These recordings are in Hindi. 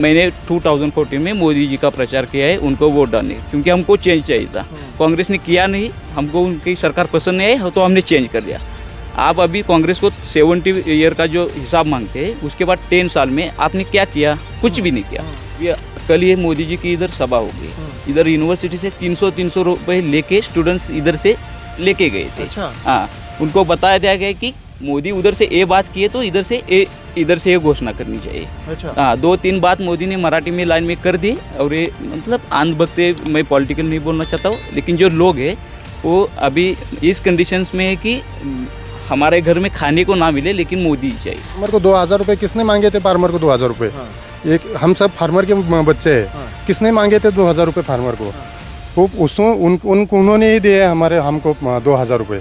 मैंने 2014 में मोदी जी का प्रचार किया है उनको वोट डालने, क्योंकि हमको चेंज चाहिए था। कांग्रेस ने किया नहीं, हमको उनकी सरकार पसंद नहीं आई तो हमने चेंज कर दिया। आप अभी कांग्रेस को 70 ईयर का जो हिसाब मांगते हैं, उसके बाद 10 साल में आपने क्या किया? कुछ भी नहीं किया। ये कल ये मोदी जी की इधर सभा हो गई, इधर यूनिवर्सिटी से 300 रुपये लेके स्टूडेंट्स इधर से लेके गए थे। हाँ, उनको बताया गया कि मोदी उधर से ये बात किए तो इधर से ये घोषणा करनी चाहिए। हाँ, 2-3 बात मोदी ने मराठी में लाइन में कर दी। और ये मतलब अंधभक्ते, मैं पॉलिटिकल नहीं बोलना चाहता हूँ, लेकिन जो लोग हैं वो अभी इस कंडीशंस में है कि हमारे घर में खाने को ना मिले लेकिन मोदी ही चाहिए। फार्मर को 2000 रुपये किसने मांगे थे? फार्मर को 2000 रुपये। एक हम सब फार्मर के बच्चे हैं। किसने मांगे थे 2000 रुपये फार्मर को? तो उसको उन्होंने ही दिए हमारे हमको 2000 रुपये।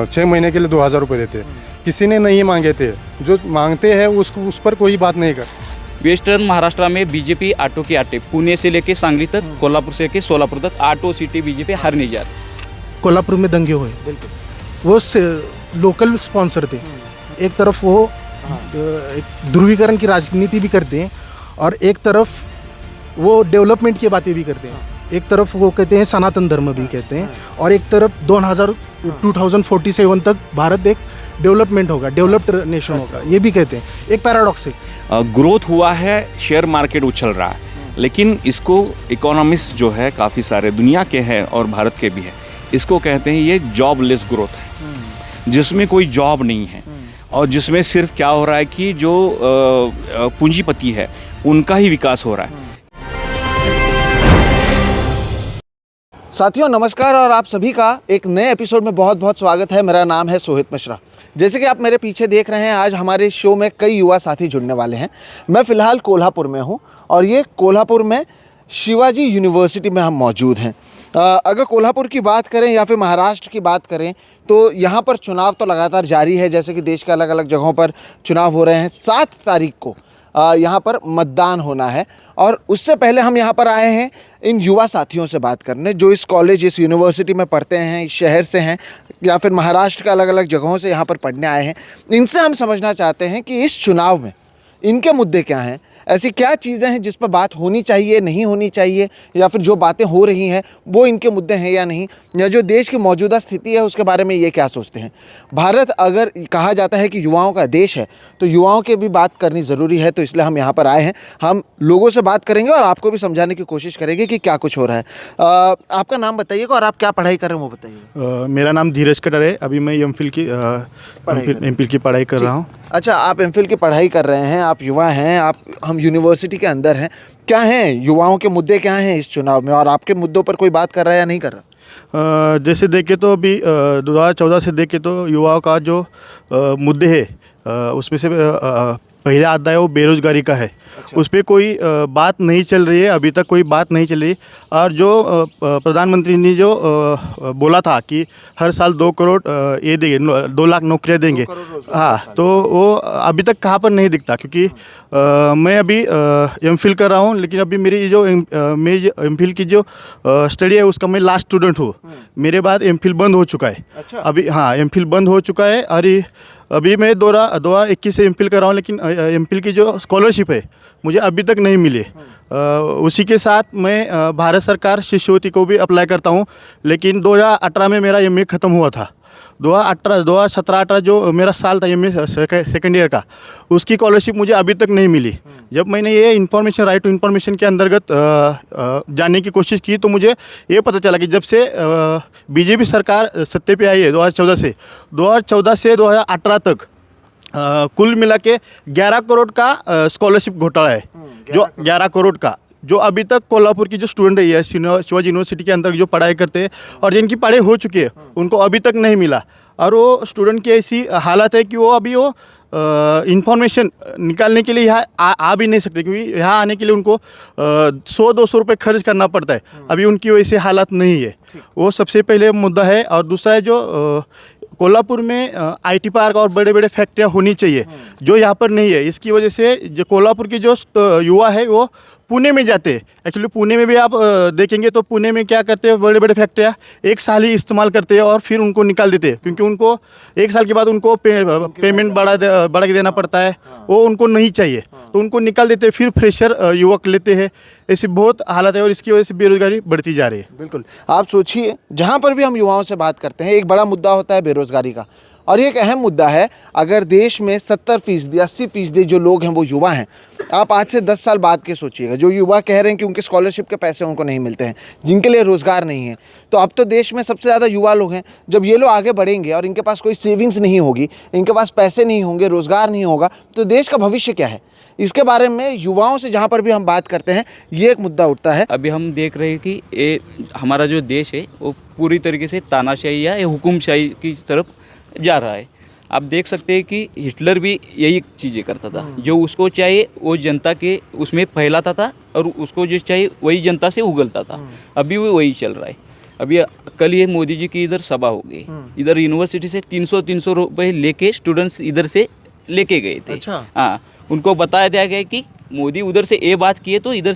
6 महीने के लिए 2000 रुपये देते। किसी ने नहीं मांगे थे। जो मांगते हैं उस पर कोई बात नहीं कर। वेस्टर्न महाराष्ट्र में बीजेपी आटो के आटे, पुणे से लेके सांगली तक, कोल्हापुर से लेके सोलापुर तक आटो सिटी बीजेपी हार नहीं जा रही। कोल्हापुर में दंगे हुए, वो लोकल स्पॉन्सर थे। एक तरफ वो एक ध्रुवीकरण की राजनीति भी करते हैं और एक तरफ वो डेवलपमेंट की बातें भी करते हैं। एक तरफ वो कहते हैं सनातन धर्म भी कहते हैं और एक तरफ 2047 तक भारत एक डेवलपमेंट होगा, डेवलप्ड नेशन होगा, ये भी कहते हैं। एक पैराडॉक्स है। ग्रोथ हुआ है, शेयर मार्केट उछल रहा है, लेकिन इसको इकोनॉमिस्ट जो है काफ़ी सारे दुनिया के हैं और भारत के भी हैं, इसको कहते हैं ये जॉबलेस ग्रोथ है, जिसमें कोई जॉब नहीं है और जिसमें सिर्फ क्या हो रहा है कि जो पूंजीपति है उनका ही विकास हो रहा है। साथियों नमस्कार और आप सभी का एक नए एपिसोड में बहुत बहुत स्वागत है। मेरा नाम है सोहित मिश्रा। जैसे कि आप मेरे पीछे देख रहे हैं, आज हमारे शो में कई युवा साथी जुड़ने वाले हैं। मैं फ़िलहाल कोल्हापुर में हूं और ये कोल्हापुर में शिवाजी यूनिवर्सिटी में हम मौजूद हैं। अगर कोल्हापुर की बात करें या फिर महाराष्ट्र की बात करें तो यहाँ पर चुनाव तो लगातार जारी है। जैसे कि देश के अलग अलग जगहों पर चुनाव हो रहे हैं। 7 तारीख को यहाँ पर मतदान होना है और उससे पहले हम यहाँ पर आए हैं इन युवा साथियों से बात करने, जो इस कॉलेज, इस यूनिवर्सिटी में पढ़ते हैं, इस शहर से हैं या फिर महाराष्ट्र के अलग अलग जगहों से यहाँ पर पढ़ने आए हैं। इनसे हम समझना चाहते हैं कि इस चुनाव में इनके मुद्दे क्या हैं, ऐसी क्या चीज़ें हैं जिस पर बात होनी चाहिए, नहीं होनी चाहिए, या फिर जो बातें हो रही हैं वो इनके मुद्दे हैं या नहीं, या जो देश की मौजूदा स्थिति है उसके बारे में ये क्या सोचते हैं। भारत अगर कहा जाता है कि युवाओं का देश है तो युवाओं की भी बात करनी ज़रूरी है। तो इसलिए हम यहाँ पर आए हैं। हम लोगों से बात करेंगे और आपको भी समझाने की कोशिश करेंगे कि क्या कुछ हो रहा है। आपका नाम बताइएगा और आप क्या पढ़ाई कर रहे हैं वो बताइए। मेरा नाम धीरज कटर है। अभी मैं एमफिल की पढ़ाई कर रहा हूँ। अच्छा, आप एमफिल की पढ़ाई कर रहे हैं, आप युवा हैं, हम यूनिवर्सिटी के अंदर हैं। क्या हैं युवाओं के मुद्दे, क्या हैं इस चुनाव में, और आपके मुद्दों पर कोई बात कर रहा है या नहीं कर रहा? जैसे देखे तो अभी 2014 से देखे तो युवाओं का जो मुद्दे है उसमें से पहले आता है वो बेरोजगारी का है। अच्छा। उस पर कोई बात नहीं चल रही है, अभी तक कोई बात नहीं चल रही। और जो प्रधानमंत्री ने जो बोला था कि हर साल 2 करोड़ ये देंगे, 2 लाख नौकरियां देंगे, हाँ, तो वो अभी तक कहाँ पर नहीं दिखता। क्योंकि मैं अभी एमफिल कर रहा हूँ, लेकिन अभी मेरी जो एमफिल की जो स्टडी है उसका मैं लास्ट स्टूडेंट हूँ। मेरे बाद एमफिल बंद हो चुका है। अच्छा। अभी हाँ, एमफिल बंद हो चुका है और अभी मैं 2021 से एमफिल कर रहा हूँ, लेकिन एमफिल की जो स्कॉलरशिप है मुझे अभी तक नहीं मिली। उसी के साथ मैं भारत सरकार शिष्यवृत्ति को भी अप्लाई करता हूँ, लेकिन 2018 में मेरा एमए ख़त्म हुआ था। 2017-18 जो मेरा साल था एमए सेकेंड ईयर का, उसकी स्कॉलरशिप मुझे अभी तक नहीं मिली। जब मैंने ये इन्फॉर्मेशन, राइट टू इन्फॉर्मेशन के अंतर्गत जानने की कोशिश की तो मुझे ये पता चला कि जब से बीजेपी सरकार सत्ते पे आई है 2014 से 2018 तक कुल मिला के 11 करोड़ का स्कॉलरशिप घोटाला है। जो 11 करोड़ का, जो अभी तक कोल्हापुर की जो स्टूडेंट है शिवाजी यूनिवर्सिटी के अंदर जो पढ़ाई करते हैं और जिनकी पढ़ाई हो चुकी है उनको अभी तक नहीं मिला। और वो स्टूडेंट की ऐसी हालत है कि वो अभी इंफॉर्मेशन निकालने के लिए यहाँ आ भी नहीं सकते, क्योंकि यहाँ आने के लिए उनको 100-200 रुपये खर्च करना पड़ता है। अभी उनकी वैसी हालत नहीं है। वो सबसे पहले मुद्दा है। और दूसरा है जो कोल्हापुर में आईटी पार्क और बड़े बड़े फैक्ट्रियाँ होनी चाहिए, जो यहाँ पर नहीं है। इसकी वजह से जो कोल्हापुर के जो युवा है वो पुणे में जाते हैं। एक्चुअली पुणे में भी आप देखेंगे तो पुणे में क्या करते हैं, बड़े बड़े फैक्ट्रियाँ एक साल ही इस्तेमाल करते हैं और फिर उनको निकाल देते हैं, क्योंकि उनको एक साल के बाद उनको पेमेंट बढ़ा के देना पड़ता है, वो उनको नहीं चाहिए, तो उनको निकाल देते हैं, फिर फ्रेशर युवक लेते हैं। ऐसी बहुत हालत है और इसकी वजह से बेरोजगारी बढ़ती जा रही है। बिल्कुल, आप सोचिए, जहाँ पर भी हम युवाओं से बात करते हैं एक बड़ा मुद्दा होता है बेरोजगारी का, और ये एक अहम मुद्दा है। अगर देश में 70% 80% जो लोग हैं वो युवा हैं। आप आज से 10 साल बाद के सोचिएगा, जो युवा कह रहे हैं कि उनके स्कॉलरशिप के पैसे उनको नहीं मिलते हैं, जिनके लिए रोज़गार नहीं है, तो अब तो देश में सबसे ज़्यादा युवा लोग हैं। जब ये लोग आगे बढ़ेंगे और इनके पास कोई सेविंग्स नहीं होगी, इनके पास पैसे नहीं होंगे, रोज़गार नहीं होगा, तो देश का भविष्य क्या है? इसके बारे में युवाओं से जहाँ पर भी हम बात करते हैं ये एक मुद्दा उठता है। अभी हम देख रहे हैं कि ये हमारा जो देश है वो पूरी तरीके से तानाशाही या हुकुमशाही की तरफ जा रहा है। आप देख सकते हैं कि हिटलर भी यही चीज़ें करता था, जो उसको चाहिए वो जनता के उसमें फैलाता था और उसको जो चाहिए वही जनता से उगलता था। अभी भी वही चल रहा है। अभी कल ये मोदी जी की इधर सभा हो गई, इधर यूनिवर्सिटी से 300 रुपये लेके स्टूडेंट्स इधर से लेके गए थे। अच्छा। हाँ, उनको बताया दिया गया कि मोदी उधर से ये बात किए तो इधर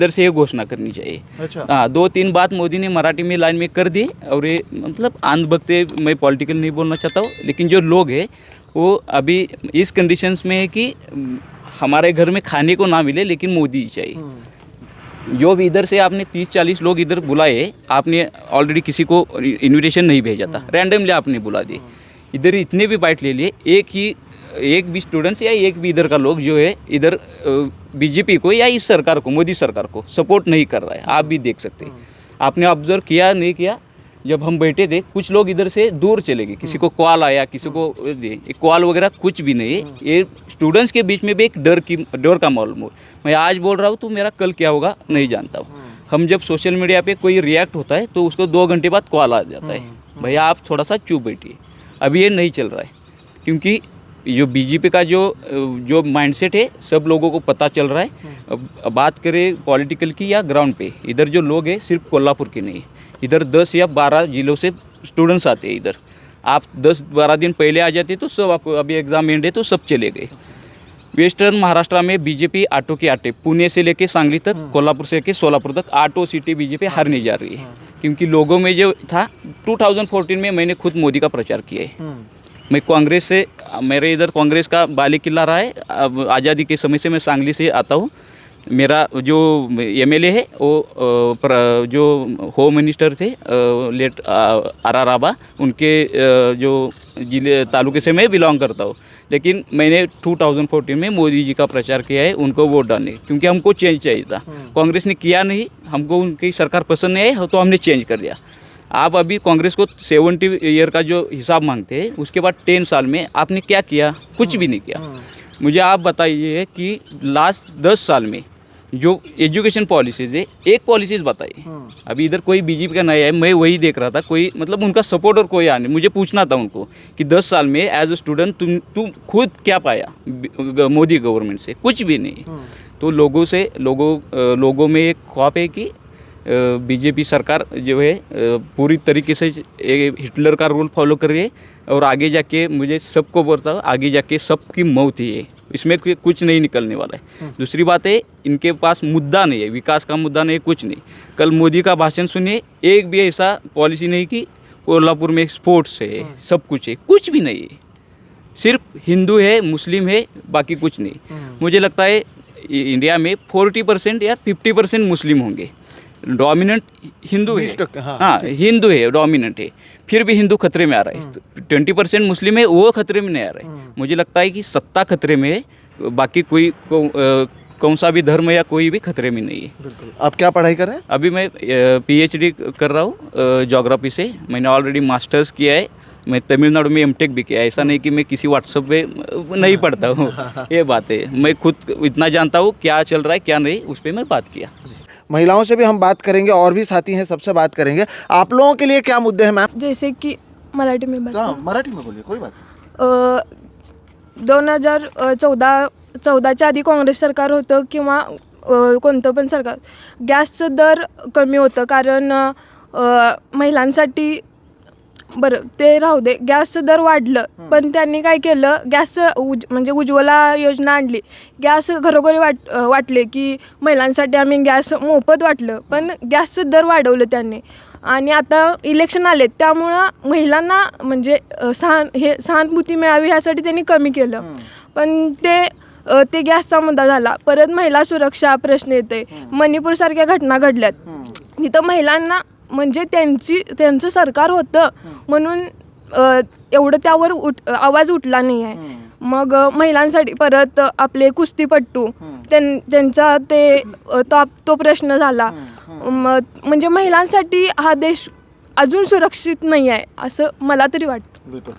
से ये घोषणा करनी चाहिए। अच्छा। हाँ, 2-3 बात मोदी ने मराठी में लाइन में कर दी, और ये मतलब आंध भगते, मैं पॉलिटिकल नहीं बोलना चाहता हूँ, लेकिन जो लोग हैं वो अभी इस कंडीशंस में है कि हमारे घर में खाने को ना मिले लेकिन मोदी ही चाहिए। जो भी इधर से आपने 30-40 लोग इधर बुलाए, आपने ऑलरेडी किसी को इन्विटेशन नहीं भेजा था, रैंडमली आपने बुला दिए। इधर इतने भी बाइट ले लिए, एक भी स्टूडेंट्स या एक भी इधर का लोग जो है इधर बीजेपी को या इस सरकार को, मोदी सरकार को सपोर्ट नहीं कर रहा है। आप भी देख सकते हैं, आपने ऑब्जर्व किया नहीं किया, जब हम बैठे थे कुछ लोग इधर से दूर चले गए, किसी को कॉल आया, किसी को कॉल वगैरह कुछ भी नहीं है। ये स्टूडेंट्स के बीच में भी एक डर का माहौल। मैं आज बोल रहा हूँ तो मेरा कल क्या होगा नहीं जानता हूँ। हम जब सोशल मीडिया पे कोई रिएक्ट होता है तो उसको 2 घंटे बाद कॉल आ जाता है, भैया आप थोड़ा सा चुप बैठिए। अभी ये नहीं चल रहा है, क्योंकि जो बीजेपी का जो माइंडसेट है सब लोगों को पता चल रहा है। अब बात करें पॉलिटिकल की या ग्राउंड पे, इधर जो लोग हैं सिर्फ कोल्हापुर के नहीं, इधर 10 या 12 जिलों से स्टूडेंट्स आते हैं इधर। आप 10-12 दिन पहले आ जाते तो सब, आपको अभी एग्ज़ाम एंड है तो सब चले गए। वेस्टर्न महाराष्ट्र में बीजेपी आटो के आटे, पुणे से लेके सांगली तक, कोल्हापुर से लेके सोलापुर तक आटो सिटी बीजेपी हारने जा रही है। क्योंकि लोगों में जो था, 2014 में मैंने खुद मोदी का प्रचार किया है। मैं कांग्रेस से, मेरे इधर कांग्रेस का बाले किला रहा है। अब आज़ादी के समय से मैं सांगली से आता हूँ। मेरा जो एमएलए है वो जो होम मिनिस्टर थे लेट आर आबा, उनके जो जिले तालुके से मैं बिलोंग करता हूँ। लेकिन मैंने 2014 में मोदी जी का प्रचार किया है उनको वोट डालने, क्योंकि हमको चेंज चाहिए था। कांग्रेस ने किया नहीं, हमको उनकी सरकार पसंद नहीं आई तो हमने चेंज कर दिया। आप अभी कांग्रेस को 70 ईयर का जो हिसाब मांगते हैं, उसके बाद 10 साल में आपने क्या किया? कुछ भी नहीं किया। मुझे आप बताइए कि लास्ट 10 साल में जो एजुकेशन पॉलिसीज़ है, एक पॉलिसीज़ बताइए। अभी इधर कोई बीजेपी का नया है, मैं वही देख रहा था, कोई मतलब उनका सपोर्टर कोई आने, मुझे पूछना था उनको कि 10 साल में एज ए स्टूडेंट तुम खुद क्या पाया मोदी गवर्नमेंट से? कुछ भी नहीं। तो लोगों में एक ख्वाब है कि बीजेपी सरकार जो है पूरी तरीके से हिटलर का रूल फॉलो कर रही है, और आगे जाके मुझे सबको बोलता हूँ, आगे जाके सबकी मौत ही है, इसमें कुछ नहीं निकलने वाला है। दूसरी बात है, इनके पास मुद्दा नहीं है, विकास का मुद्दा नहीं है, कुछ नहीं। कल मोदी का भाषण सुनिए, एक भी ऐसा पॉलिसी नहीं कि कोल्हापुर में स्पोर्ट्स है, सब कुछ है, कुछ भी नहीं है। सिर्फ हिंदू है, मुस्लिम है, बाकी कुछ नहीं। मुझे लगता है इंडिया में 40% या 50% मुस्लिम होंगे, डोमिनेंट हिंदू है। हाँ, हिंदू है, डोमिनेंट है, फिर भी हिंदू खतरे में आ रहा है। 20% मुस्लिम है, वो खतरे में नहीं आ रहा है। मुझे लगता है कि सत्ता खतरे में है, बाकी कोई कौन सा भी धर्म या कोई भी खतरे में नहीं है। बिल्कुल। आप क्या पढ़ाई कर रहे हैं? अभी मैं PhD कर रहा हूँ ज्योग्राफी से। मैंने ऑलरेडी मास्टर्स किया है। मैं तमिलनाडु में M.Tech भी किया है। ऐसा नहीं कि मैं किसी व्हाट्सएप पे नहीं पढ़ता हूँ, ये बात है। मैं खुद इतना जानता हूँ क्या चल रहा है क्या नहीं, उस पर मैं बात किया। महिलाओं से भी हम बात करेंगे, और भी साथी हैं, सबसे बात करेंगे। आप लोगों के लिए क्या मुद्दे हैं मैम? जैसे कि मराठी में बात मराठी में बोलिए, कोई बात। 2014च्या आधी काँग्रेस सरकार होतं किंवा कोणतं पण सरकार, गॅसचं दर कमी होतं, कारण महिलांसाठी बरं ते राहू दे, गॅसचं दर वाढलं, पण त्यांनी काय केलं, गॅसचं म्हणजे उज्ज्वला योजना आणली, गॅस घरोघरी वाटले की महिलांसाठी आम्ही गॅस मोफत वाटलं, पण गॅसचं दर वाढवलं त्यांनी. आणि आता इलेक्शन आले त्यामुळं महिलांना म्हणजे सहानुभूती मिळावी ह्यासाठी त्यांनी कमी केलं, पण ते गॅसचा मुद्दा झाला. परत महिला सुरक्षा प्रश्न येते. मणिपूरसारख्या घटना घडल्यात, तिथं महिलांना म्हणजे त्यांचं सरकार होतं म्हणून एवढं त्यावर आवाज उठला नाही आहे. मग महिलांसाठी परत आपले कुस्तीपट्टू त्यांचा तो प्रश्न झाला. म्हणजे महिलांसाठी हा देश अजून सुरक्षित नहीं है, असं मला तरी वाटतं. बिल्कुल।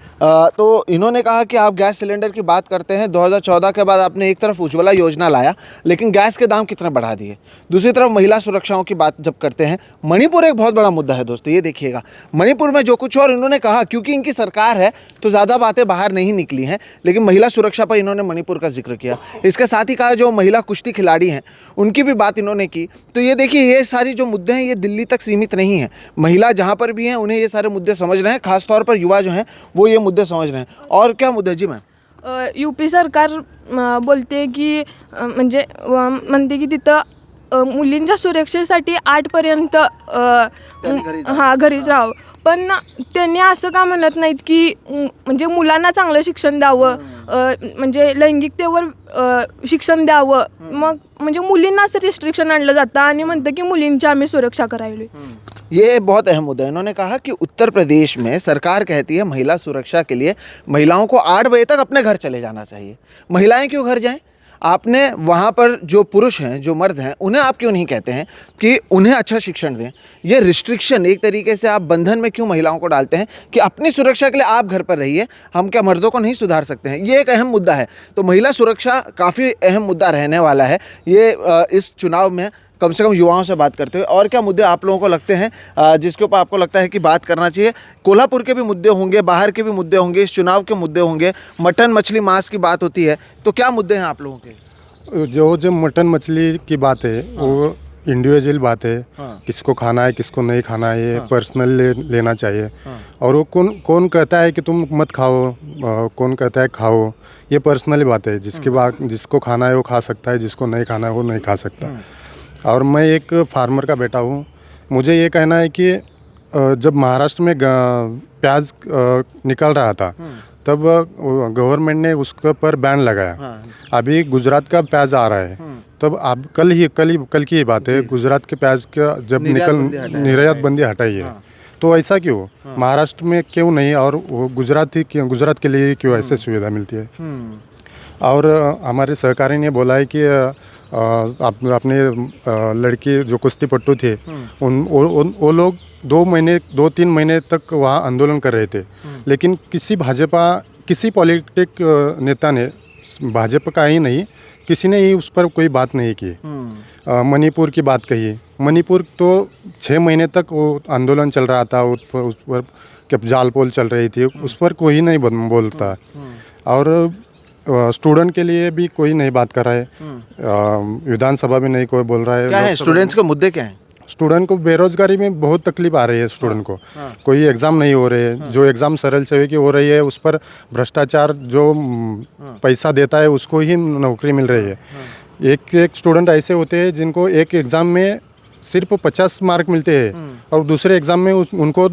तो इन्होंने कहा कि आप गैस सिलेंडर की बात करते हैं, 2014 के बाद आपने एक तरफ उज्ज्वला योजना लाया, लेकिन गैस के दाम कितने बढ़ा दिए। दूसरी तरफ महिला सुरक्षाओं की बात जब करते हैं, मणिपुर एक बहुत बड़ा मुद्दा है दोस्तों, ये देखिएगा मणिपुर में जो कुछ, और इन्होंने कहा क्योंकि इनकी सरकार है तो ज़्यादा बातें बाहर नहीं निकली हैं, लेकिन महिला सुरक्षा पर इन्होंने मणिपुर का जिक्र किया। इसके साथ ही कहा जो महिला कुश्ती खिलाड़ी हैं उनकी भी बात इन्होंने की। तो ये देखिए, ये सारी जो मुद्दे हैं ये दिल्ली तक सीमित नहीं हैं, महिला जहाँ पर भी हैं उन्हें ये सारे मुद्दे समझ रहे हैं, खासतौर पर युवा जो हैं वो ये मुद्दे समझ रहे हैं। और क्या मुद्दे जी मैम? यूपी सरकार बोलते की म्हणते की तिथं मुलींच्या सुरक्षेसाठी 8पर्यंत घरीच राहावं, पण त्यांनी असं का म्हणत नाहीत की म्हणजे मुलांना चांगलं शिक्षण द्यावं, म्हणजे लैंगिकतेवर शिक्षण द्यावं. मग म्हणजे मुलींनाच रिस्ट्रिक्शन आणलं जातं आणि म्हणतं की मुलींची आम्ही सुरक्षा करायली. ये बहुत अहम मुद्दा है। इन्होंने कहा कि उत्तर प्रदेश में सरकार कहती है महिला सुरक्षा के लिए महिलाओं को 8 बजे तक अपने घर चले जाना चाहिए। महिलाएं क्यों घर जाएं? आपने वहाँ पर जो पुरुष हैं, जो मर्द हैं, उन्हें आप क्यों नहीं कहते हैं कि उन्हें अच्छा शिक्षण दें? ये रिस्ट्रिक्शन एक तरीके से आप बंधन में क्यों महिलाओं को डालते हैं कि अपनी सुरक्षा के लिए आप घर पर रहिए, हम क्या मर्दों को नहीं सुधार सकते हैं? ये एक अहम मुद्दा है। तो महिला सुरक्षा काफ़ी अहम मुद्दा रहने वाला है ये इस चुनाव में। कम से कम युवाओं से बात करते हुए और क्या मुद्दे आप लोगों को लगते हैं जिसके ऊपर आपको लगता है कि बात करना चाहिए? कोल्हापुर के भी मुद्दे होंगे, बाहर के भी मुद्दे होंगे, इस चुनाव के मुद्दे होंगे, मटन मछली मांस की बात होती है, तो क्या मुद्दे हैं आप लोगों के? जो मटन मछली की बात है वो इंडिविजुअल बात है, किसको खाना है किसको नहीं खाना है, ये पर्सनल लेना चाहिए। और वो कौन कहता है कि तुम मत खाओ, कौन कहता है खाओ, ये पर्सनल बात है। जिसको खाना है वो खा सकता है, जिसको नहीं खाना है वो नहीं खा सकता। और मैं एक फार्मर का बेटा हूँ, मुझे ये कहना है कि जब महाराष्ट्र में प्याज निकल रहा था तब गवर्नमेंट ने उसके पर बैन लगाया। अभी गुजरात का प्याज आ रहा है, तब अब कल की ही बात है, गुजरात के प्याज का जब निर्यात बंदी हटाई है, तो ऐसा क्यों महाराष्ट्र में क्यों नहीं, और गुजरात के लिए क्यों ऐसे सुविधा मिलती है? और हमारे सहकारी ने बोला है कि अपने लड़की जो कुश्ती पट्टू थे वो लोग 2-3 महीने तक वहाँ आंदोलन कर रहे थे, लेकिन किसी पॉलिटिक नेता ने, भाजपा का ही नहीं, किसी ने ही उस पर कोई बात नहीं की। मणिपुर की बात कही, मणिपुर तो 6 महीने तक वो आंदोलन चल रहा था, उस पर जाल पोल चल रही थी, उस पर कोई नहीं बोलता। और स्टूडेंट के लिए भी कोई नहीं बात कर रहा है, विधानसभा में नहीं कोई बोल रहा है। क्या है स्टूडेंट्स के मुद्दे क्या हैं? स्टूडेंट को बेरोजगारी में बहुत तकलीफ आ रही है स्टूडेंट को। कोई एग्ज़ाम नहीं हो रहे हैं, जो एग्ज़ाम सरल से की हो रही है उस पर भ्रष्टाचार, जो पैसा देता है उसको ही नौकरी मिल रही है। एक स्टूडेंट ऐसे होते हैं जिनको एक एग्ज़ाम में सिर्फ 50 मार्क मिलते हैं और दूसरे एग्ज़ाम में उनको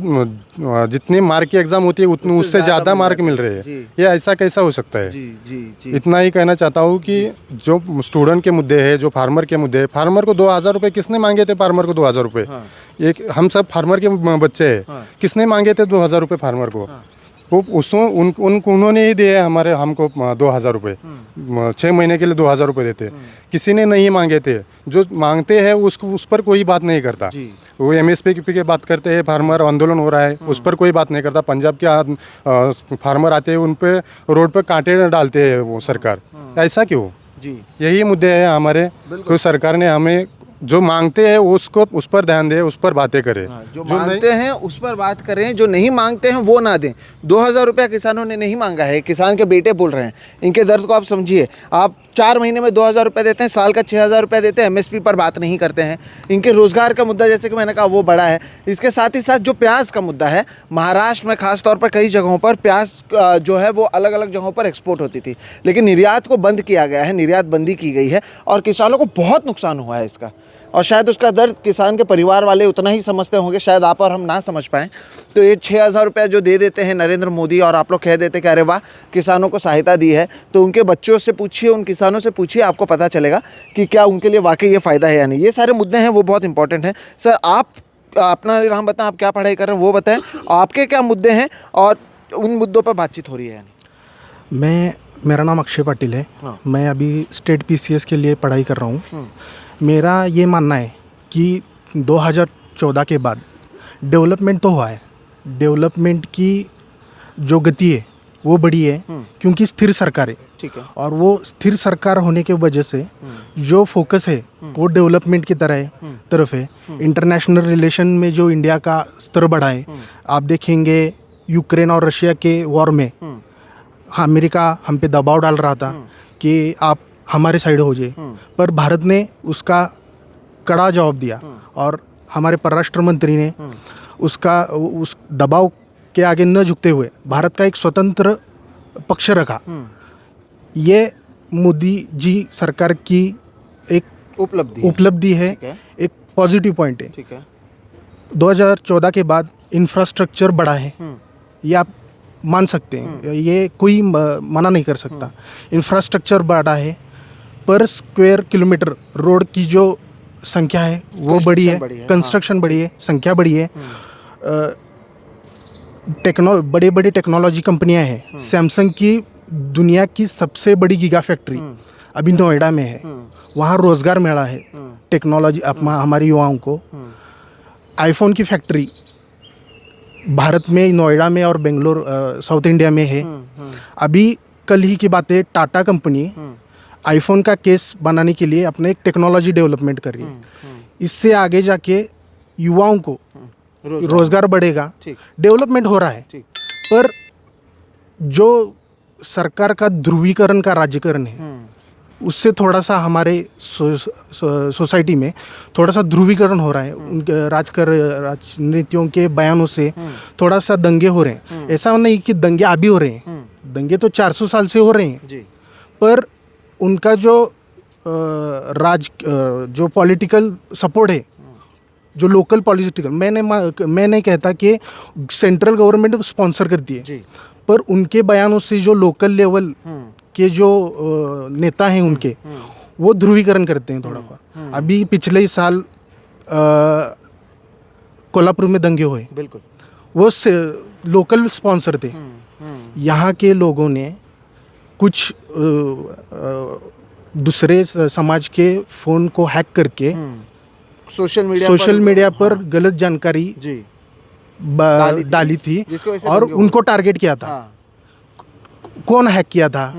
जितनी मार्क की एग्ज़ाम होती है उतनी उससे ज़्यादा मार्क मिल रहे हैं। ये ऐसा कैसा हो सकता है? जी। इतना ही कहना चाहता हूँ कि जो स्टूडेंट के मुद्दे हैं, जो फार्मर के मुद्दे हैं, फार्मर को 2000 रुपये किसने मांगे थे? फार्मर को 2000 रुपये, एक हम सब फार्मर के बच्चे हैं, किसने मांगे थे 2000 रुपये फार्मर को? वो उन्होंने ही दिए हमको 2000 रुपये, 6 महीने के लिए 2000 रुपये देते। किसी ने नहीं मांगे थे, जो मांगते हैं उस पर कोई बात नहीं करता। वो MSP की बात करते हैं, फार्मर आंदोलन हो रहा है उस पर कोई बात नहीं करता। पंजाब के फार्मर आते हैं, उन पे रोड पे कांटे डालते हैं वो सरकार। ऐसा क्यों? यही मुद्दे हैं हमारे। कोई सरकार ने हमें जो मांगते हैं उसको उस पर ध्यान दें, उस पर बातें करें। जो नहीं- मांगते हैं उस पर बात करें, जो नहीं मांगते हैं वो ना दें। 2,000 रुपया किसानों ने नहीं मांगा है, किसान के बेटे बोल रहे हैं। इनके दर्द को आप समझिए। आप 4 महीने में 2,000 रुपये देते हैं, साल का 6,000 रुपये देते हैं, एमएसपी पर बात नहीं करते हैं। इनके रोजगार का मुद्दा जैसे कि मैंने कहा वो बड़ा है। इसके साथ ही साथ जो प्याज का मुद्दा है, महाराष्ट्र में खास तौर पर कई जगहों पर प्याज जो है वो अलग अलग जगहों पर एक्सपोर्ट होती थी, लेकिन निर्यात को बंद किया गया है, निर्यात बंदी की गई है और किसानों को बहुत नुकसान हुआ है इसका। और शायद उसका दर्द किसान के परिवार वाले उतना ही समझते होंगे, शायद आप और हम ना समझ पाएँ। तो ये 6,000 रुपये जो दे देते हैं नरेंद्र मोदी और आप लोग कह देते कि अरे वाह किसानों को सहायता दी है, तो उनके बच्चों से पूछिए, उन किसानों से पूछिए, आपको पता चलेगा कि क्या उनके लिए वाकई ये फ़ायदा है या नहीं। ये सारे मुद्दे हैं वो बहुत इंपॉर्टेंट हैं। सर आप अपना नाम बताएं, आप क्या पढ़ाई कर रहे हैं वो बताएं, आपके क्या मुद्दे हैं और उन मुद्दों पर बातचीत हो रही है या नहीं? मेरा नाम अक्षय पाटिल है। हाँ। मैं अभी स्टेट पीसीएस के लिए पढ़ाई कर रहा हूँ। मेरा ये मानना है कि 2014 के बाद डेवलपमेंट तो हुआ है, डेवलपमेंट की जो गति है वो बढ़ी है क्योंकि स्थिर सरकार है। ठीक है। और वो स्थिर सरकार होने के वजह से जो फोकस है वो डेवलपमेंट की तरफ है। इंटरनेशनल रिलेशन में जो इंडिया का स्तर बढ़ा है, आप देखेंगे यूक्रेन और रशिया के वॉर में अमेरिका हम पे दबाव डाल रहा था कि आप हमारे साइड हो जाए, पर भारत ने उसका कड़ा जवाब दिया और हमारे परराष्ट्र मंत्री ने उस दबाव के आगे न झुकते हुए भारत का एक स्वतंत्र पक्ष रखा। ये मोदी जी सरकार की एक उपलब्धि है, एक पॉजिटिव पॉइंट है। ठीक है। 2014 के बाद इंफ्रास्ट्रक्चर बढ़ा है, ये आप मान सकते हैं, ये कोई मना नहीं कर सकता। इंफ्रास्ट्रक्चर बढ़ा है, पर स्क्वायर किलोमीटर रोड की जो संख्या है वो बड़ी है, कंस्ट्रक्शन बढ़ी है, संख्या बढ़ी है। बड़े बड़े टेक्नोलॉजी कंपनियां हैं। सैमसंग की दुनिया की सबसे बड़ी गीगा फैक्ट्री अभी नोएडा में है, वहाँ रोज़गार मिला है टेक्नोलॉजी हमारे युवाओं को। आईफोन की फैक्ट्री भारत में नोएडा में और बेंगलोर साउथ इंडिया में है। अभी कल ही की बात है, टाटा कंपनी आईफोन का केस बनाने के लिए अपने एक टेक्नोलॉजी डेवलपमेंट कर रही है। इससे आगे जाके युवाओं को रोजगार बढ़ेगा, डेवलपमेंट हो रहा है। पर जो सरकार का ध्रुवीकरण का राज्यकरण है, उससे थोड़ा सा हमारे सोसाइटी में थोड़ा सा ध्रुवीकरण हो रहा है। उनके राजनीतियों के बयानों से थोड़ा सा दंगे हो रहे हैं। ऐसा नहीं कि दंगे अभी हो रहे हैं, दंगे तो 400 साल से हो रहे हैं, पर उनका जो जो पॉलिटिकल सपोर्ट है, जो लोकल पॉलिटिकल, मैं नहीं कहता कि सेंट्रल गवर्नमेंट स्पॉन्सर करती है, पर उनके बयानों से जो लोकल लेवल के जो नेता हैं उनके, वो ध्रुवीकरण करते हैं थोड़ा सा। अभी पिछले ही साल कोल्हापुर में दंगे हुए, बिल्कुल वो लोकल स्पॉन्सर थे। यहाँ के लोगों ने कुछ दूसरे समाज के फ़ोन को हैक करके सोशल मीडिया पर गलत जानकारी डाली थी और उनको टारगेट किया था। कौन हैक किया था,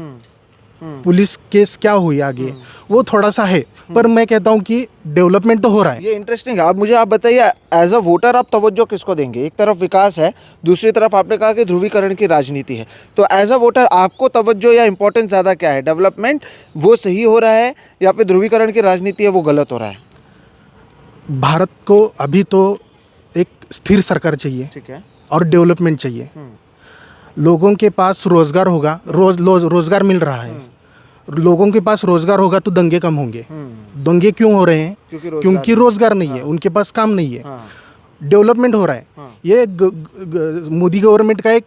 पुलिस केस क्या हुई आगे, वो थोड़ा सा है, पर मैं कहता हूँ कि डेवलपमेंट तो हो रहा है। ये इंटरेस्टिंग है। आप बताइए, एज अ वोटर आप तवज्जो किसको देंगे? एक तरफ विकास है, दूसरी तरफ आपने कहा कि ध्रुवीकरण की राजनीति है, तो एज अ वोटर आपको तवज्जो या इंपॉर्टेंस ज़्यादा क्या है? डेवलपमेंट वो सही हो रहा है या फिर ध्रुवीकरण की राजनीति है वो गलत हो रहा है? भारत को अभी तो एक स्थिर सरकार चाहिए, ठीक है, और डेवलपमेंट चाहिए। लोगों के पास रोजगार होगा, रोजगार मिल रहा है, लोगों के पास रोजगार होगा तो दंगे कम होंगे। दंगे क्यों हो रहे हैं? क्योंकि रोजगार नहीं है, उनके पास काम नहीं है। डेवलपमेंट हो रहा है। ये मोदी गवर्नमेंट का एक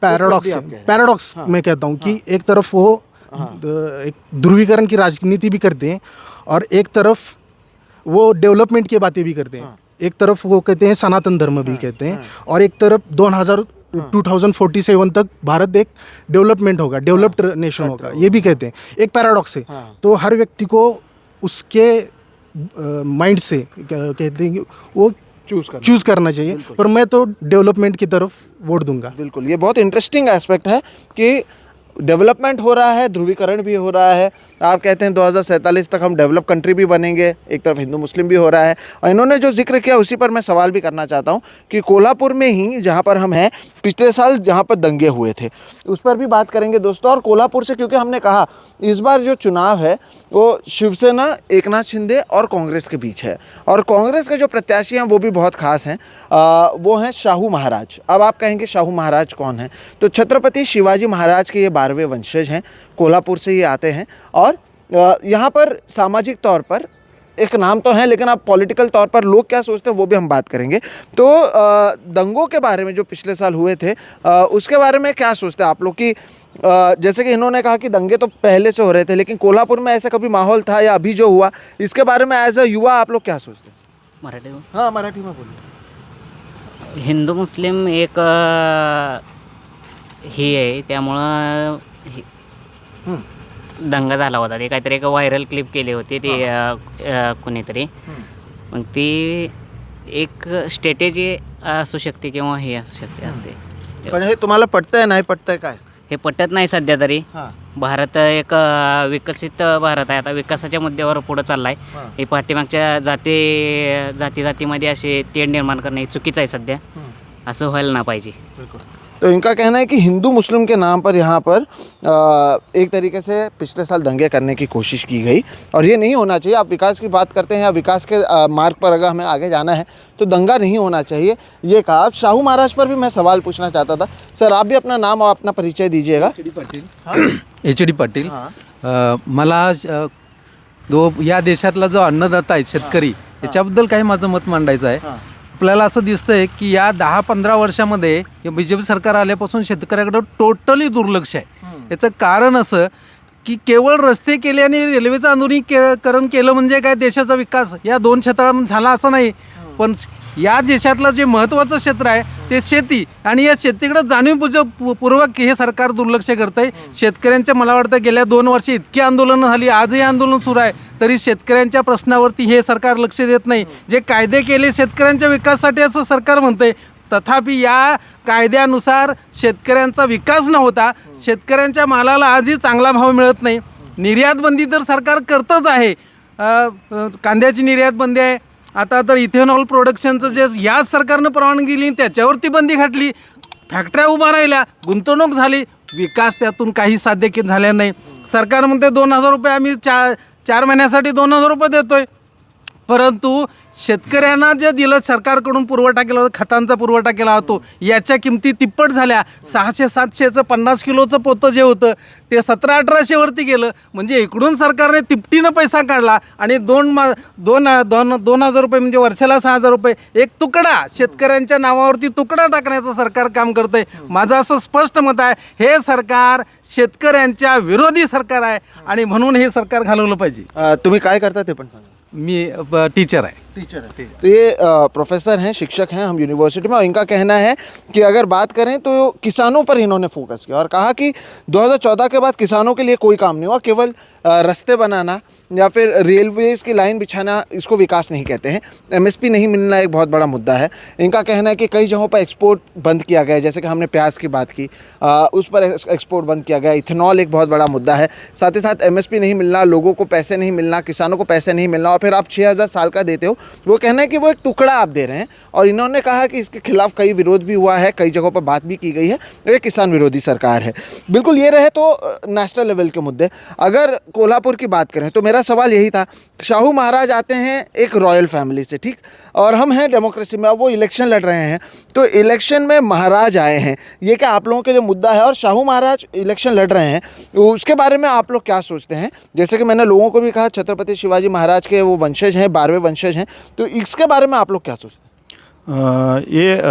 पैराडॉक्स मैं कहता हूँ कि एक तरफ वो एक ध्रुवीकरण की राजनीति भी करते हैं और एक तरफ वो डेवलपमेंट की बातें भी करते हैं। एक तरफ वो कहते हैं सनातन धर्म भी कहते हैं, और एक तरफ 2047 तक भारत एक डेवलपमेंट होगा, डेवलप्ड नेशन होगा, ये भी कहते हैं। एक पैराडॉक्स है। तो हर व्यक्ति को उसके माइंड से कहते हैं कि वो चूज करना चाहिए, पर मैं तो डेवलपमेंट की तरफ वोट दूंगा। बिल्कुल, ये बहुत इंटरेस्टिंग एस्पेक्ट है कि डेवलपमेंट हो रहा है, ध्रुवीकरण भी हो रहा है, आप कहते हैं 2047 तक हम डेवलप कंट्री भी बनेंगे, एक तरफ हिंदू मुस्लिम भी हो रहा है। और इन्होंने जो जिक्र किया उसी पर मैं सवाल भी करना चाहता हूँ कि कोल्हापुर में ही जहाँ पर हम हैं, पिछले साल जहाँ पर दंगे हुए थे उस पर भी बात करेंगे दोस्तों। और कोल्हापुर से, क्योंकि हमने कहा इस बार जो चुनाव है वो शिवसेना, एकनाथ शिंदे और कांग्रेस के बीच है, और कांग्रेस के जो प्रत्याशी हैं वो भी बहुत खास हैं। वो हैं शाहू महाराज। अब आप कहेंगे शाहू महाराज कौन है? तो छत्रपति शिवाजी महाराज के ये 12वें वंशज हैं, कोल्हापुर से ये आते हैं। और यहाँ पर सामाजिक तौर पर एक नाम तो है, लेकिन अब पॉलिटिकल तौर पर लोग क्या सोचते हैं वो भी हम बात करेंगे। तो दंगों के बारे में जो पिछले साल हुए थे उसके बारे में क्या सोचते हैं आप लोग कि जैसे कि इन्होंने कहा कि दंगे तो पहले से हो रहे थे, लेकिन कोल्हापुर में ऐसा कभी माहौल था या अभी जो हुआ, इसके बारे में एज अ युवा आप लोग क्या सोचते हैं? मराठी में? हाँ, मराठी में बोलिए। हिंदू मुस्लिम एक हे आहे, त्यामुळं दंगा झाला होता. ते काहीतरी एक व्हायरल क्लिप केली होती ते कुणीतरी. मग ती एक स्ट्रॅटेजी असू शकते किंवा हे असू शकते असे. पण हे तुम्हाला पटतंय नाही पटतंय काय? हे पटत नाही सध्या तरी. हां. भारत एक विकसित भारत आहे, आता विकासाच्या मुद्द्यावर पुढं चालला आहे. हे पाठीमागच्या जातीमध्ये असे तेढ निर्माण करणे हे चुकीचं आहे सध्या. असं व्हायला ना पाहिजे. तो इनका कहना है कि हिंदू मुस्लिम के नाम पर यहाँ पर एक तरीके से पिछले साल दंगे करने की कोशिश की गई, और ये नहीं होना चाहिए। आप विकास की बात करते हैं या विकास के मार्ग पर अगर हमें आगे जाना है तो दंगा नहीं होना चाहिए, ये कहा। अब शाहू महाराज पर भी मैं सवाल पूछना चाहता था। सर, आप भी अपना नाम और अपना परिचय दीजिएगा। H D Patil. मला या देशातला जो अन्नदाता आहे शेतकरी, याच्याबद्दल काही माझं मत मांडायचं आहे. आपल्याला असं दिसतंय की या 10-15 वर्षामध्ये बी जे पी सरकार आल्यापासून शेतकऱ्याकडं टोटली दुर्लक्ष आहे. याचं कारण असं की केवळ रस्ते केले आणि रेल्वेचं आधुनिकीकरण केलं म्हणजे काय देशाचा विकास या 2 क्षेत्रामध्ये झाला असं नाही. पण या देशातलं जे महत्त्वाचं क्षेत्र आहे ते शेती, आणि या शेतीकडे जाणीवपूर्वक हे सरकार दुर्लक्ष करतं आहे. शेतकऱ्यांच्या, मला वाटतं गेल्या 2 वर्षी इतकी आंदोलनं झाली, आजही आंदोलन सुरू आहे, तरी शेतकऱ्यांच्या प्रश्नावरती हे सरकार लक्ष देत नाही. जे कायदे केले शेतकऱ्यांच्या विकासासाठी असं सरकार म्हणतंय, तथापि या कायद्यानुसार शेतकऱ्यांचा विकास न होता शेतकऱ्यांच्या मालाला आजही चांगला भाव मिळत नाही. निर्यात बंदी तर सरकार करतच आहे. कांद्याची निर्यात बंदी आहे. आता तर इथेनॉल प्रोडक्शनचं जे याच सरकारनं परवानगी दिली त्याच्यावरती बंदी घातली. फॅक्टऱ्या उभा राहिल्या, गुंतवणूक झाली, विकास त्यातून काही साध्य झाल्या नाही. सरकार म्हणते 2,000 रुपये आम्ही 4 महिन्यासाठी 2,000 रुपये देतोय, परंतु शेतकऱ्यांना जे दिलं सरकारकडून पुरवठा केला होता, खतांचा पुरवठा केला होतो, याच्या किमती तिप्पट झाल्या. 600-700चं 50 किलोचं पोतं जे होतं ते 1700-1800वरती गेलं. म्हणजे इकडून सरकारने तिपटीनं पैसा काढला आणि 2,000 रुपये म्हणजे वर्षाला 6,000 रुपये एक तुकडा शेतकऱ्यांच्या नावावरती तुकडा टाकण्याचं सरकार काम करतं आहे. माझं असं स्पष्ट मत आहे, हे सरकार शेतकऱ्यांच्या विरोधी सरकार आहे आणि म्हणून हे सरकार घालवलं पाहिजे. तुम्ही काय करता ते पण सांगा. मी टीचर आहे. टीचर है। तो ये प्रोफेसर हैं, शिक्षक हैं हम यूनिवर्सिटी में, और इनका कहना है कि अगर बात करें तो किसानों पर इन्होंने फोकस किया और कहा कि 2014 के बाद किसानों के लिए कोई काम नहीं हुआ, केवल रास्ते बनाना या फिर रेलवेज़ की लाइन बिछाना, इसको विकास नहीं कहते हैं। एमएसपी नहीं मिलना एक बहुत बड़ा मुद्दा है। इनका कहना है कि कई जगहों पर एक्सपोर्ट बंद किया गया है, जैसे कि हमने प्याज की बात की, उस पर एक्सपोर्ट बंद किया गया। इथेनॉल एक बहुत बड़ा मुद्दा है। साथ ही साथ एमएसपी नहीं मिलना, लोगों को पैसे नहीं मिलना, किसानों को पैसे नहीं मिलना, और फिर आप 6,000 साल का देते हो। वो कहना है कि वो एक टुकड़ा आप दे रहे हैं, और इन्होंने कहा कि इसके खिलाफ कई विरोध भी हुआ है, कई जगहों पर बात भी की गई है। ये किसान विरोधी सरकार है। बिल्कुल ये रहे तो नेशनल लेवल के मुद्दे। अगर कोल्हापुर की बात करें तो मेरा सवाल यही था, शाहू महाराज आते हैं एक रॉयल फैमिली से, ठीक, और हम हैं डेमोक्रेसी में, अब वो इलेक्शन लड़ रहे हैं, तो इलेक्शन में महाराज आए हैं, ये क्या आप लोगों के लिए मुद्दा है? और शाहू महाराज इलेक्शन लड़ रहे हैं, उसके बारे में आप लोग क्या सोचते हैं? जैसे कि मैंने लोगों को भी कहा छत्रपति शिवाजी महाराज के वो वंशज हैं, 12वें वंशज हैं, तो इसके बारे में आप लोग क्या सोचते हैं? ये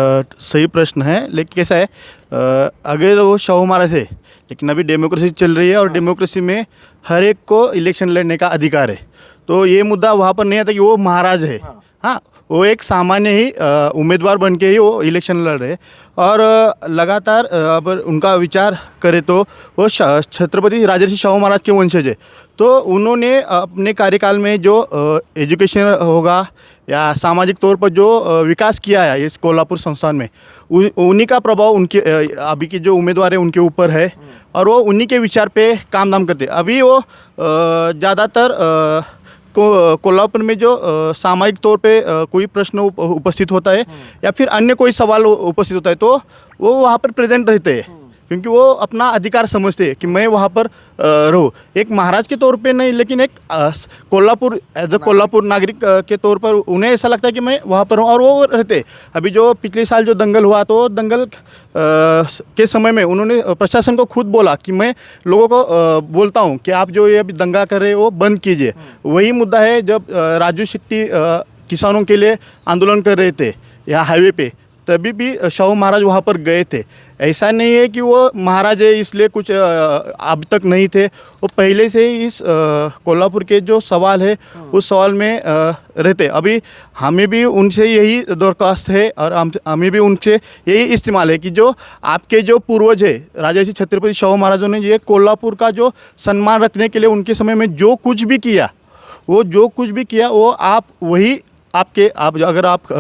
सही प्रश्न है, लेकिन कैसा है, अगर वो शाहू महाराज है, लेकिन अभी डेमोक्रेसी चल रही है और डेमोक्रेसी में हर एक को इलेक्शन लड़ने का अधिकार है, तो ये मुद्दा वहाँ पर नहीं आता कि वो महाराज है। हाँ, वो एक सामान्य ही उम्मीदवार बन के ही वो इलेक्शन लड़ रहे और लगातार अब उनका विचार करें तो वो छत्रपति राजर्षि शाहू महाराज के वंशज है। तो उन्होंने अपने कार्यकाल में जो एजुकेशन होगा या सामाजिक तौर पर जो विकास किया है इस कोल्हापुर संस्थान में, उन्हीं का प्रभाव उनके अभी के जो उम्मीदवार है उनके ऊपर है और वो उन्हीं के विचार पे काम धाम करते। अभी वो ज़्यादातर कोल्हापुर में जो सामाजिक तौर पे कोई प्रश्न उपस्थित होता है या फिर अन्य कोई सवाल उपस्थित होता है तो वो वहाँ पर प्रेजेंट रहते हैं, क्योंकि वो अपना अधिकार समझते हैं कि मैं वहाँ पर रहूँ। एक महाराज के तौर पे नहीं, लेकिन एक कोल्हापुर एज अ कोल्हापुर नागरिक के तौर पर उन्हें ऐसा लगता है कि मैं वहाँ पर हूँ और वो रहते। अभी जो पिछले साल जो दंगल हुआ तो दंगल के समय में उन्होंने प्रशासन को खुद बोला कि मैं लोगों को बोलता हूँ कि आप जो ये अभी दंगा कर रहे हो वो बंद कीजिए। वही मुद्दा है जब राजू शेट्टी किसानों के लिए आंदोलन कर रहे थे या हाईवे पे, तभी भी शाहू महाराज वहाँ पर गए थे। ऐसा नहीं है कि वो महाराज है इसलिए कुछ अब तक नहीं थे, वो पहले से ही इस कोल्हापुर के जो सवाल है उस सवाल में रहते। अभी हमें भी उनसे यही दरख्वास्त है और हमें भी उनसे यही इस्तेमाल है कि जो आपके जो पूर्वज है राजर्षि छत्रपति शाहू महाराजों ने ये कोल्हापुर का जो सम्मान रखने के लिए उनके समय में जो कुछ भी किया वो आप वही आप अगर आप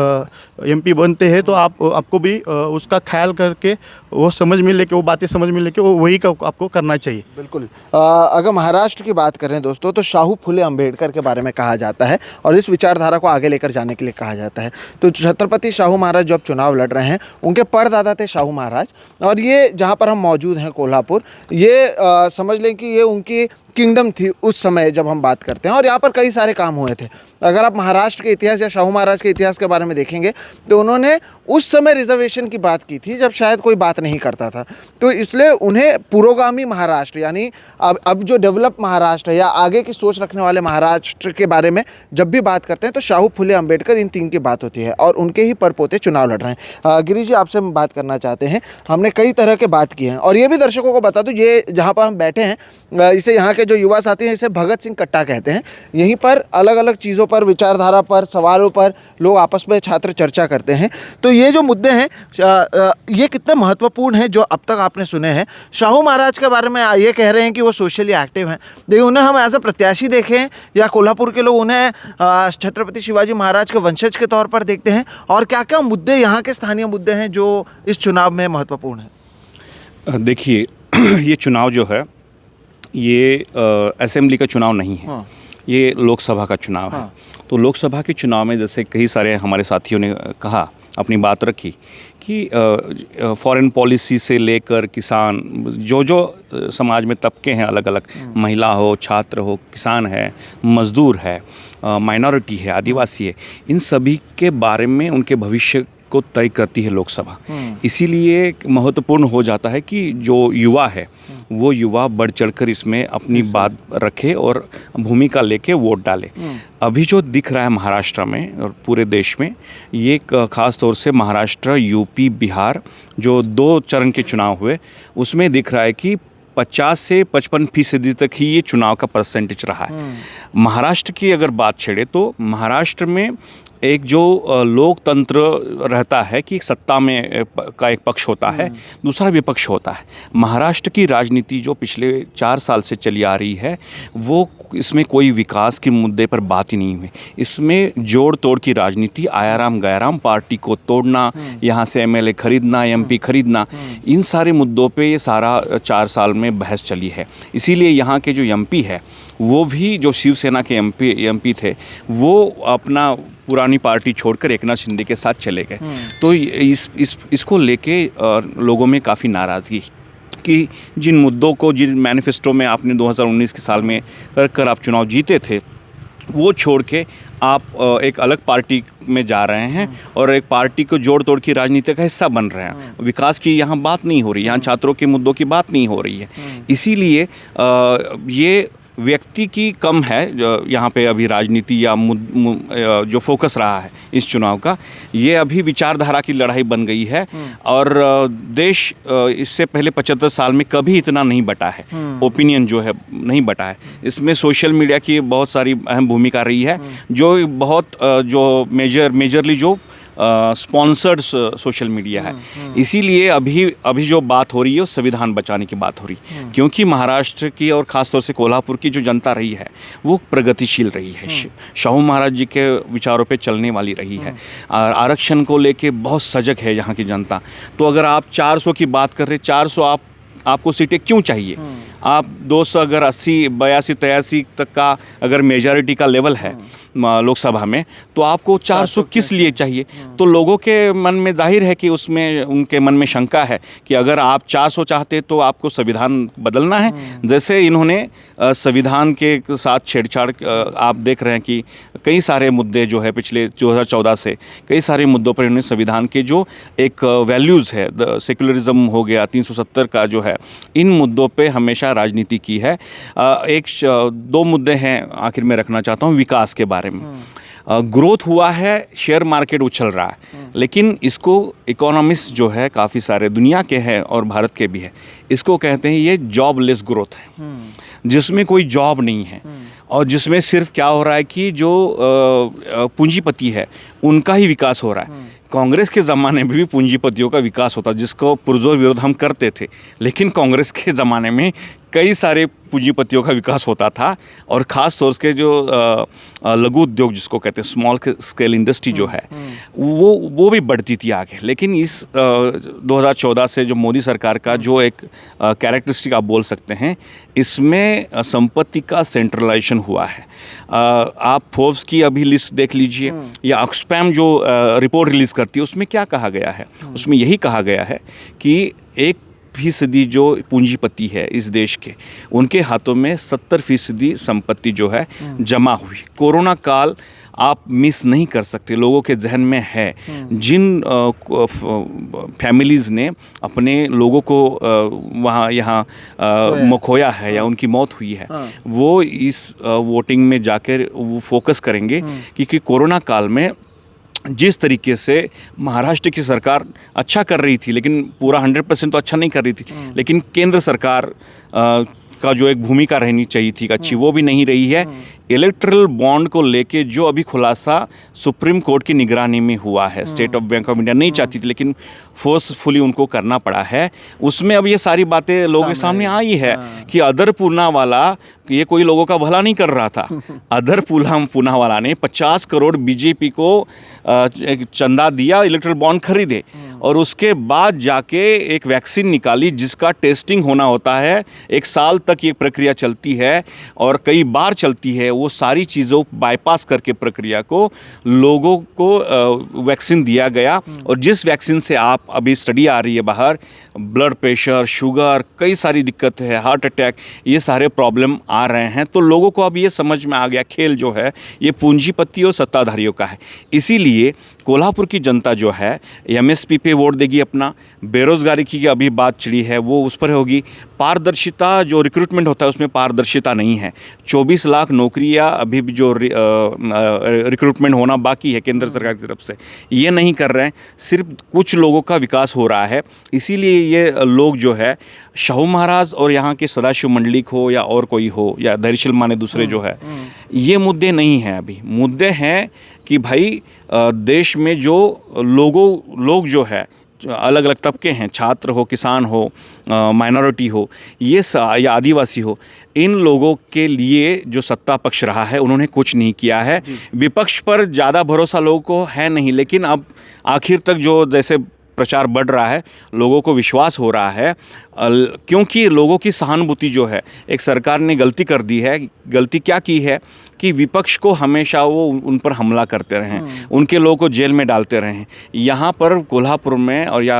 एमपी बनते हैं तो आपको भी उसका ख्याल करके वो समझ में लेके वो बातें समझ में लेके वो वही का आपको करना चाहिए। बिल्कुल। अगर महाराष्ट्र की बात करें दोस्तों तो शाहू फुले अंबेडकर के बारे में कहा जाता है और इस विचारधारा को आगे लेकर जाने के लिए कहा जाता है। तो छत्रपति शाहू महाराज जो अब चुनाव लड़ रहे हैं उनके परदादा थे शाहू महाराज, और ये जहाँ पर हम मौजूद हैं कोल्हापुर, ये समझ लें कि ये उनकी किंगडम थी उस समय जब हम बात करते हैं, और यहाँ पर कई सारे काम हुए थे। अगर आप महाराष्ट्र के इतिहास या शाहू महाराज के इतिहास के बारे में देखेंगे तो उन्होंने उस समय रिजर्वेशन की बात की थी जब शायद कोई बात नहीं करता था, तो इसलिए उन्हें पुरोगामी महाराष्ट्र यानी अब जो डेवलप महाराष्ट्र है या आगे की सोच रखने वाले महाराष्ट्र के बारे में जब भी बात करते हैं तो शाहू फुले अंबेडकर इन तीन की बात होती है और उनके ही परपोते चुनाव लड़ रहे हैं। गिरीश जी, आपसे हम बात करना चाहते हैं। हमने कई तरह के बात की हैं और ये भी दर्शकों को बता दूं, ये जहाँ पर हम बैठे हैं इसे यहाँ के जो युवा साथी हैं इसे भगत सिंह कट्टा कहते हैं। यहीं पर अलग अलग चीज़ों पर, विचारधारा पर, सवालों पर लोग आपस में छात्र चर्चा करते हैं। तो ये जो मुद्दे हैं ये कितने महत्वपूर्ण हैं जो अब तक आपने सुने हैं। शाहू महाराज के बारे में ये कह रहे हैं कि वो सोशली एक्टिव हैं, लेकिन उन्हें हम एज अ प्रत्याशी देखें या कोल्हापुर के लोग उन्हें छत्रपति शिवाजी महाराज के वंशज के तौर पर देखते हैं, और क्या क्या मुद्दे यहाँ के स्थानीय मुद्दे हैं जो इस चुनाव में महत्वपूर्ण हैं? देखिए, ये चुनाव जो है ये असेंबली का चुनाव नहीं है, ये लोकसभा का चुनाव है। तो लोकसभा के चुनाव में जैसे कई सारे हमारे साथियों ने कहा, अपनी बात रखी कि फॉरेन पॉलिसी से लेकर किसान, जो समाज में तबके हैं अलग अलग, महिला हो, छात्र हो, किसान है, मजदूर है, माइनॉरिटी है, आदिवासी है, इन सभी के बारे में उनके भविष्य को तय करती है लोकसभा। इसीलिए महत्वपूर्ण हो जाता है कि जो युवा है वो युवा बढ़ चढ़कर इसमें अपनी बात रखे और भूमिका लेके वोट डाले। अभी जो दिख रहा है महाराष्ट्र में और पूरे देश में, ये ख़ास तौर से महाराष्ट्र, यूपी, बिहार जो 2 चरण के चुनाव हुए उसमें दिख रहा है कि 50 से 55% तक ही ये चुनाव का परसेंटेज रहा है। महाराष्ट्र की अगर बात छेड़े तो महाराष्ट्र में एक जो लोकतंत्र रहता है कि सत्ता में का एक पक्ष होता है, दूसरा विपक्ष होता है। महाराष्ट्र की राजनीति जो पिछले 4 साल से चली आ रही है वो इसमें कोई विकास के मुद्दे पर बात ही नहीं हुई। इसमें जोड़ तोड़ की राजनीति, आयाराम गयाराम पार्टी को तोड़ना, यहाँ से एमएलए खरीदना, एमपी खरीदना, इन सारे मुद्दों पे ये सारा 4 साल में बहस चली है। इसीलिए यहाँ के जो एमपी है वो भी जो शिवसेना के एमपी थे वो अपना पुरानी पार्टी छोड़कर एकनाथ शिंदे के साथ चले गए। तो इसको लेके लोगों में काफ़ी नाराज़गी कि जिन मुद्दों को, जिन मैनिफेस्टो में आपने 2019 के साल में कर आप चुनाव जीते थे, वो छोड़ के आप एक अलग पार्टी में जा रहे हैं और एक पार्टी को जोड़ तोड़ की राजनीति का हिस्सा बन रहे हैं। विकास की यहाँ बात नहीं हो रही, यहाँ छात्रों के मुद्दों की बात नहीं हो रही है। इसीलिए ये व्यक्ति की कम है यहाँ पे अभी राजनीति या जो फोकस रहा है इस चुनाव का, ये अभी विचारधारा की लड़ाई बन गई है। और देश इससे पहले 75 साल में कभी इतना नहीं बटा है, ओपिनियन जो है नहीं बटा है। इसमें सोशल मीडिया की बहुत सारी अहम भूमिका रही है, जो बहुत जो मेजरली जो स्पॉन्सर्ड सोशल मीडिया है। इसीलिए अभी जो बात हो रही है वो संविधान बचाने की बात हो रही है, क्योंकि महाराष्ट्र की और ख़ासतौर से कोल्हापुर की जो जनता रही है वो प्रगतिशील रही है, शाहू महाराज जी के विचारों पे चलने वाली रही है। और आरक्षण को लेके बहुत सजग है यहाँ की जनता। तो अगर आप 400 की बात कर रहे, 400 आपको सीटें क्यों चाहिए? आप 200 अगर 80, 82, 83 तक का अगर मेजॉरिटी का लेवल है लोकसभा में, तो आपको 400 किस लिए चाहिए? तो लोगों के मन में जाहिर है कि उसमें उनके मन में शंका है कि अगर आप 400 चाहते तो आपको संविधान बदलना है। जैसे इन्होंने संविधान के साथ छेड़छाड़, आप देख रहे हैं कि कई सारे मुद्दे जो है पिछले 2014 से कई सारे मुद्दों पर इन्होंने संविधान के जो एक वैल्यूज़ है, सेक्युलरिज्म हो गया, 370 का जो है, इन मुद्दों पे हमेशा राजनीति की है। दो मुद्दे हैं आखिर में रखना चाहता हूँ विकास के बारे में। ग्रोथ हुआ है, शेयर मार्केट उछल रहा है, लेकिन इसको इकोनॉमिस्ट जो है काफ़ी सारे दुनिया के हैं और भारत के भी है, इसको कहते हैं ये जॉबलेस ग्रोथ है, जिसमें कोई जॉब नहीं है और जिसमें सिर्फ क्या हो रहा है कि जो पूंजीपति है उनका ही विकास हो रहा है। कांग्रेस के ज़माने में भी पूंजीपतियों का विकास होता, जिसको पुरजोर विरोध हम करते थे, लेकिन कांग्रेस के ज़माने में कई सारे पूंजीपतियों का विकास होता था। और ख़ास तौर से जो लघु उद्योग जिसको कहते हैं स्मॉल स्केल इंडस्ट्री जो है वो भी बढ़ती थी आगे। लेकिन इस 2014 से जो मोदी सरकार का जो एक कैरेक्टरिस्टिक आप बोल सकते हैं, इसमें संपत्ति का सेंट्रलाइजेशन हुआ है। आप फोर्ब्स की अभी लिस्ट देख लीजिए या ऑक्सफैम जो रिपोर्ट रिलीज़ करती है, उसमें क्या कहा गया है? उसमें यही कहा गया है कि 1% जो पूंजीपति है इस देश के, उनके हाथों में 70% संपत्ति जो है जमा हुई। कोरोना काल आप मिस नहीं कर सकते, लोगों के जहन में है। जिन फैमिलीज़ ने अपने लोगों को वहाँ यहाँ खोया है या उनकी मौत हुई है, वो इस वोटिंग में जाकर वो फोकस करेंगे, क्योंकि कोरोना काल में जिस तरीके से महाराष्ट्र की सरकार अच्छा कर रही थी, लेकिन पूरा 100% तो अच्छा नहीं कर रही थी, लेकिन केंद्र सरकार का जो एक भूमिका रहनी चाहिए थी अच्छी, वो भी नहीं रही है। इलेक्ट्रल बॉन्ड को लेके जो अभी खुलासा सुप्रीम कोर्ट की निगरानी में हुआ है, state of bank of India नहीं चाहती थी लेकिन फोर्सफुली उनको करना पड़ा है। उसमें अब ये सारी बातें लोगों के सामने आई है कि अदर पूना वाला, ये कोई लोगों का भला नहीं कर रहा था। अदर पूना वाला ने 50 करोड़ बीजेपी को एक चंदा दिया, इलेक्ट्रल बॉन्ड खरीदे और उसके बाद जाके एक वैक्सीन निकाली जिसका टेस्टिंग होना होता है। 1 साल तक ये प्रक्रिया चलती है और कई बार चलती है। वो सारी चीज़ों बाईपास करके प्रक्रिया को लोगों को वैक्सीन दिया गया। और जिस वैक्सीन से आप अभी स्टडी आ रही है बाहर, ब्लड प्रेशर, शुगर, कई सारी दिक्कत है, हार्ट अटैक, ये सारे प्रॉब्लम आ रहे हैं। तो लोगों को अब ये समझ में आ गया खेल जो है ये पूंजीपति और सत्ताधारियों का है। इसीलिए कोल्हापुर की जनता जो है एमएसपी पे वोट देगी अपना। बेरोजगारी की अभी बात चली है वो उस पर होगी। पारदर्शिता जो रिक्रूटमेंट होता है उसमें पारदर्शिता नहीं है। 24 लाख नौकरियां अभी भी जो रिक्रूटमेंट होना बाकी है केंद्र सरकार की तरफ से, ये नहीं कर रहे हैं। सिर्फ कुछ लोगों का विकास हो रहा है। इसीलिए ये लोग जो है शाहू महाराज और यहाँ के सदाशिव मंडलिक हो या और कोई हो या धैर्यशील माने दूसरे जो है, ये मुद्दे नहीं हैं। अभी मुद्दे हैं कि भाई देश में जो लोग जो है अलग अलग तबके हैं, छात्र हो, किसान हो, माइनॉरिटी हो, ये या आदिवासी हो, इन लोगों के लिए जो सत्ता पक्ष रहा है उन्होंने कुछ नहीं किया है। विपक्ष पर ज़्यादा भरोसा लोगों को है नहीं, लेकिन अब आखिर तक जो जैसे प्रचार बढ़ रहा है, लोगों को विश्वास हो रहा है, क्योंकि लोगों की सहानुभूति जो है, एक सरकार ने गलती कर दी है। गलती क्या की है कि विपक्ष को हमेशा वो उन पर हमला करते रहें, उनके लोगों को जेल में डालते रहें। यहाँ पर कोल्हापुर में और या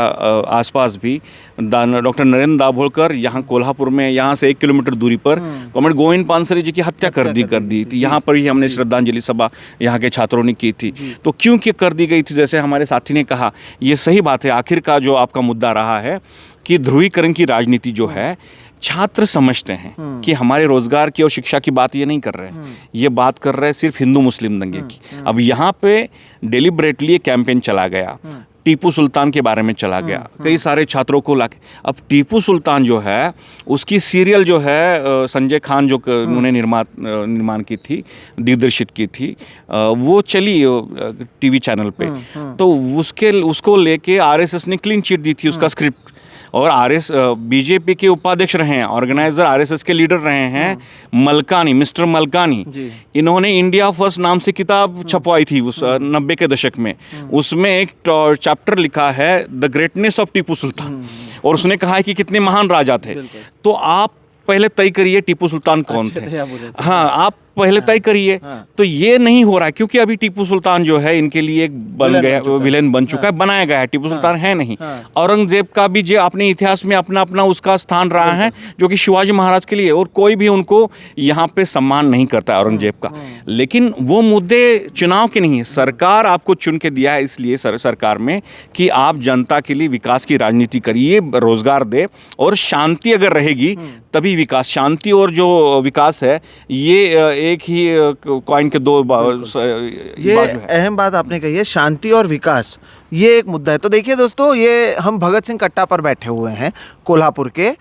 आसपास भी डॉक्टर नरेंद्र दाभोलकर यहाँ कोल्हापुर में यहाँ से 1 किलोमीटर दूरी पर कॉमरेड गोविंद पानसरे जी की हत्या कर दी थी। यहाँ पर ही हमने श्रद्धांजलि सभा यहाँ के छात्रों ने की थी। तो क्यों कर दी गई थी? जैसे हमारे साथी ने कहा, ये सही बात है। आखिर का जो आपका मुद्दा रहा है कि ध्रुवीकरण की राजनीति जो है, छात्र समझते हैं कि हमारे रोजगार की और शिक्षा की बात ये नहीं कर रहे हैं, ये बात कर रहे हैं सिर्फ हिंदू मुस्लिम दंगे की। अब यहाँ पे डेलिबरेटली एक कैंपेन चला गया, टीपू सुल्तान के बारे में चला गया, कई सारे छात्रों को लाके। अब टीपू सुल्तान जो है उसकी सीरियल जो है संजय खान जो उन्होंने निर्माण की थी, दिग्दर्शित की थी, वो चली टीवी चैनल पे। तो उसको लेके आरएसएस ने क्लीन चिट दी थी उसका स्क्रिप्ट, और बीजेपी के उपाध्यक्ष रहे हैं, ऑर्गेनाइजर आरएसएस के लीडर रहे हैं मलकानी, मिस्टर मलकानी। इन्होंने इंडिया फर्स्ट नाम से किताब छपवाई थी उस 90 के दशक में। उसमें एक चैप्टर लिखा है the greatness of Tipu Sultan, और उसने कहा है कि कितने महान राजा थे। तो आप पहले तय करिए टीपू सुल्तान कौन थे। हाँ, आप पहले तय करिए। तो ये नहीं हो रहा है, क्योंकि अभी टीपू सुल्तान जो है इनके लिए एक विलेन बन चुका है, बनाया गया है। टीपू सुल्तान है नहीं। औरंगजेब का भी जो अपने इतिहास में अपना अपना उसका स्थान रहा है, जो कि शिवाजी महाराज के लिए, और कोई भी उनको यहाँ पे सम्मान नहीं करता है औरंगजेब का। लेकिन वो मुद्दे चुनाव के नहीं है। सरकार आपको चुन के दिया है इसलिए सरकार में कि आप जनता के लिए विकास की राजनीति करिए, रोजगार दे, और शांति अगर रहेगी तभी विकास। शांति और जो विकास है ये एक ही कॉइन के दो ये अहम बात आपने कही है, शांति और विकास, ये एक मुद्दा है। तो देखिए दोस्तों, ये हम भगत सिंह कट्टा पर बैठे हुए हैं कोल्हापुर के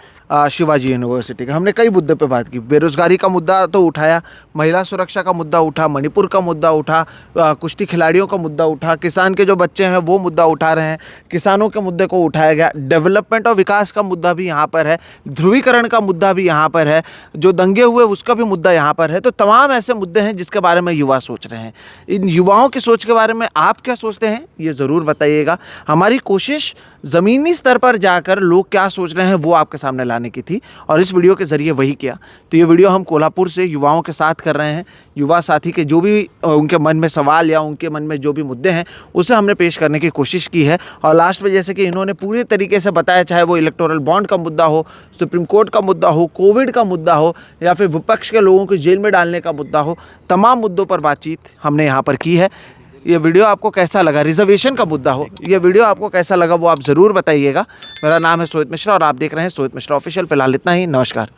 शिवाजी यूनिवर्सिटी का। हमने कई मुद्दे पे बात की। बेरोजगारी का मुद्दा तो उठाया, महिला सुरक्षा का मुद्दा उठा, मणिपुर का मुद्दा उठा, कुश्ती खिलाड़ियों का मुद्दा उठा, किसान के जो बच्चे हैं वो मुद्दा उठा रहे हैं, किसानों के मुद्दे को उठाया गया, डेवलपमेंट और विकास का मुद्दा भी यहाँ पर है, ध्रुवीकरण का मुद्दा भी यहाँ पर है, जो दंगे हुए उसका भी मुद्दा यहाँ पर है। तो तमाम ऐसे मुद्दे हैं जिसके बारे में युवा सोच रहे हैं। इन युवाओं की सोच के बारे में आप क्या सोचते हैं ये ज़रूर बताइएगा। हमारी कोशिश ज़मीनी स्तर पर जाकर लोग क्या सोच रहे हैं वो आपके सामने लाने की थी, और इस वीडियो के ज़रिए वही किया। तो ये वीडियो हम कोल्हापुर से युवाओं के साथ कर रहे हैं। युवा साथी के जो भी उनके मन में सवाल या उनके मन में जो भी मुद्दे हैं उसे हमने पेश करने की कोशिश की है। और लास्ट में जैसे कि इन्होंने पूरे तरीके से बताया, चाहे वो इलेक्टोरल बॉन्ड का मुद्दा हो, सुप्रीम कोर्ट का मुद्दा हो, कोविड का मुद्दा हो, या फिर विपक्ष के लोगों को जेल में डालने का मुद्दा हो, तमाम मुद्दों पर बातचीत हमने यहाँ पर की है। ये वीडियो आपको कैसा लगा, रिजर्वेशन का मुद्दा हो, ये वीडियो आपको कैसा लगा वो आप ज़रूर बताइएगा। मेरा नाम है सोहित मिश्रा और आप देख रहे हैं सोहित मिश्रा ऑफिशियल। फिलहाल इतना ही, नमस्कार।